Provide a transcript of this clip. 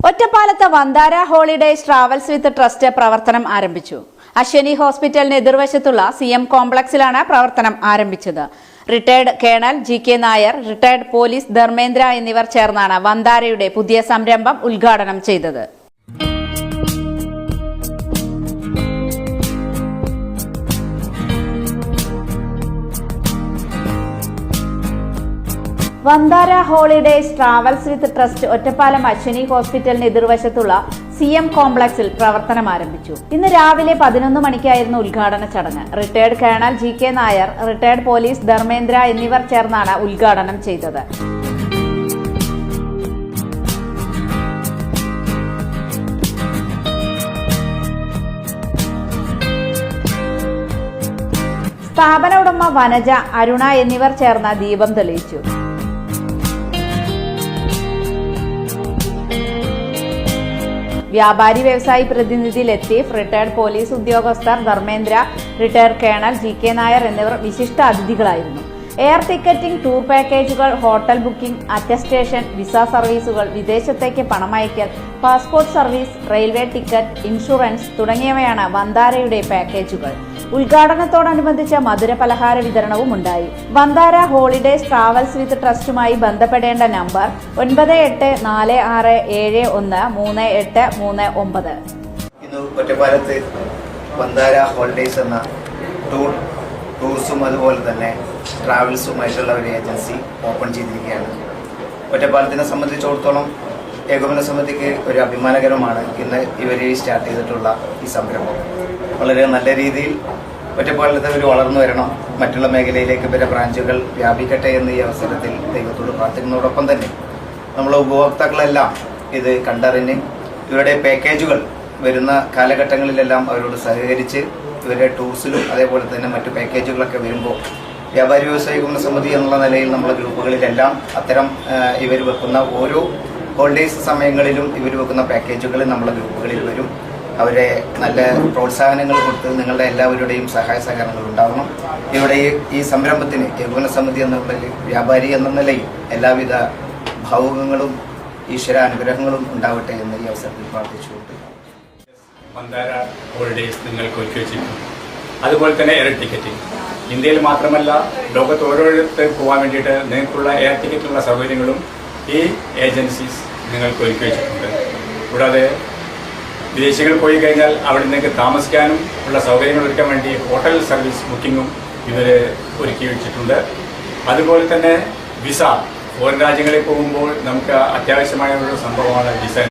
ഒറ്റപ്പാലത്ത് Vanthara holidays travels with trust പ്രവർത്തനം ആരംഭിച്ചു. അശ്വനി ഹോസ്പിറ്റലിന് എതിർവശത്തുള്ള CM കോംപ്ലക്സിലാണ് പ്രവർത്തനം ആരംഭിച്ചത്. Retired colonel GK Nair, retired police Dharmendra എന്നിവർ ചേർന്നാണ് വന്താരയുടെ പുതിയ സംരംഭം ഉദ്ഘാടനം ചെയ്തത്. Vanthara holidays travels with trust Ottapalam Ashwini ഹോസ്പിറ്റലിന് എതിർവശത്തുള്ള CM കോംപ്ലക്സിൽ പ്രവർത്തനം ആരംഭിച്ചു. ഇന്ന് രാവിലെ 11 മണിക്കായിരുന്നു ഉദ്ഘാടന ചടങ്ങ്. Retired colonel GK Nair, retired police Dharmendra എന്നിവർ ചേർന്നാണ് ഉദ്ഘാടനം ചെയ്തത്. സ്ഥാപന ഉടമ വനജ, അരുണ എന്നിവർ ചേർന്ന് ദീപം തെളിയിച്ചു. വ്യാപാരി വ്യവസായി പ്രതിനിധി ലത്തീഫ്, റിട്ടയർഡ് പോലീസ് ഉദ്യോഗസ്ഥർ Dharmendra, retired colonel GK Nair എന്നിവർ വിശിഷ്ട അതിഥികളായിരുന്നു. എയർ ടിക്കറ്റിംഗ്, ടൂർ പാക്കേജുകൾ, ഹോട്ടൽ ബുക്കിംഗ്, അറ്റസ്റ്റേഷൻ, വിസ സർവീസുകൾ, വിദേശത്തേക്ക് പണമയക്കൽ, passport service, railway ticket, insurance തുടങ്ങിയവയാണ് വന്താരയുടെ പാക്കേജുകൾ. ഉദ്ഘാടനത്തോടനുബന്ധിച്ച് മധുര പലഹാര വിതരണവും ഉണ്ടായി. വന്താര ഹോളിഡേയ്സ് ട്രാവൽസ് വിത്ത് ട്രസ്റ്റുമായി ബന്ധപ്പെടേണ്ട നമ്പർ 9846713839. ഇന്ന് ഒറ്റപ്പാലത്ത് വന്താര ഹോളിഡേയ്സ് എന്ന ടൂറിസം അതുപോലെ തന്നെ ട്രാവൽസുമായിട്ടുള്ള ഒരു ഏജൻസി ഓപ്പൺ ചെയ്തിരിക്കുകയാണ്. ഒറ്റപ്പാലത്തിനെ സംബന്ധിച്ചിടത്തോളം ഏകോപന സമിതിക്ക് ഒരു അഭിമാനകരമാണ് ഇന്ന് ഇവർ സ്റ്റാർട്ട് ചെയ്തിട്ടുള്ള ഈ സംരംഭം. വളരെ നല്ല രീതിയിൽ ഒറ്റപ്പാലത്ത് ഇവർ വളർന്നു വരണം, മറ്റുള്ള മേഖലയിലേക്ക് ഇവരെ ബ്രാഞ്ചുകൾ വ്യാപിക്കട്ടെ എന്ന് ഈ അവസരത്തിൽ ദൈവത്തോട് പ്രാർത്ഥിക്കുന്നതോടൊപ്പം തന്നെ നമ്മളെ ഉപഭോക്താക്കളെല്ലാം ഇത് കണ്ടറിഞ്ഞ് ഇവരുടെ പാക്കേജുകൾ വരുന്ന കാലഘട്ടങ്ങളിലെല്ലാം അവരോട് സഹകരിച്ച് ഇവരുടെ ടൂർസിലും അതേപോലെ തന്നെ മറ്റു പാക്കേജുകളൊക്കെ വരുമ്പോൾ വ്യാപാരി വ്യവസായിക സമിതി എന്നുള്ള നിലയിൽ നമ്മളെ ഗ്രൂപ്പുകളിലെല്ലാം അത്തരം ഇവർ വെക്കുന്ന ഓരോ ഹോളിഡേയ്സ് സമയങ്ങളിലും ഇവർ വെക്കുന്ന പാക്കേജുകൾ നമ്മളെ ഗ്രൂപ്പുകളിൽ വരും. അവരെ നല്ല പ്രോത്സാഹനങ്ങൾ കൊടുത്ത് നിങ്ങളുടെ എല്ലാവരുടെയും സഹായ സഹകരണങ്ങൾ ഉണ്ടാവണം. ഇവിടെ ഈ സംരംഭത്തിന് ഏകോപന സമിതി എന്നുള്ള വ്യാപാരി എന്ന നിലയിൽ എല്ലാവിധ ഭാവുകങ്ങളും ഈശ്വരാനുഗ്രഹങ്ങളും ഉണ്ടാവട്ടെ എന്ന് ഈ അവസരത്തിൽ പ്രാർത്ഥിച്ചുകൊണ്ട് വന്താര ഹോളിഡേയ്സ് നിങ്ങൾക്ക് ഒരുക്കി വെച്ചിട്ടുണ്ട്. അതുപോലെ തന്നെ എയർ ടിക്കറ്റിംഗ് ഇന്ത്യയിൽ മാത്രമല്ല ലോകത്ത് ഓരോരുത്തർ പോകാൻ വേണ്ടിയിട്ട് നിങ്ങൾക്കുള്ള എയർ ടിക്കറ്റിനുള്ള സൗകര്യങ്ങളും ഈ ഏജൻസീസ് നിങ്ങൾക്ക് ഒരുക്കി വെച്ചിട്ടുണ്ട്. കൂടാതെ വിദേശികൾ പോയി കഴിഞ്ഞാൽ അവിടെ നിങ്ങൾക്ക് താമസിക്കാനും ഉള്ള സൗകര്യങ്ങൾ ഒരുക്കാൻ വേണ്ടി ഹോട്ടൽ സർവീസ് ബുക്കിങ്ങും ഇവർ ഒരുക്കി വെച്ചിട്ടുണ്ട്. അതുപോലെ തന്നെ വിസ, ഫോറിൻ രാജ്യങ്ങളിൽ പോകുമ്പോൾ നമുക്ക് അത്യാവശ്യമായ ഒരു സംഭവമാണ് വിസ.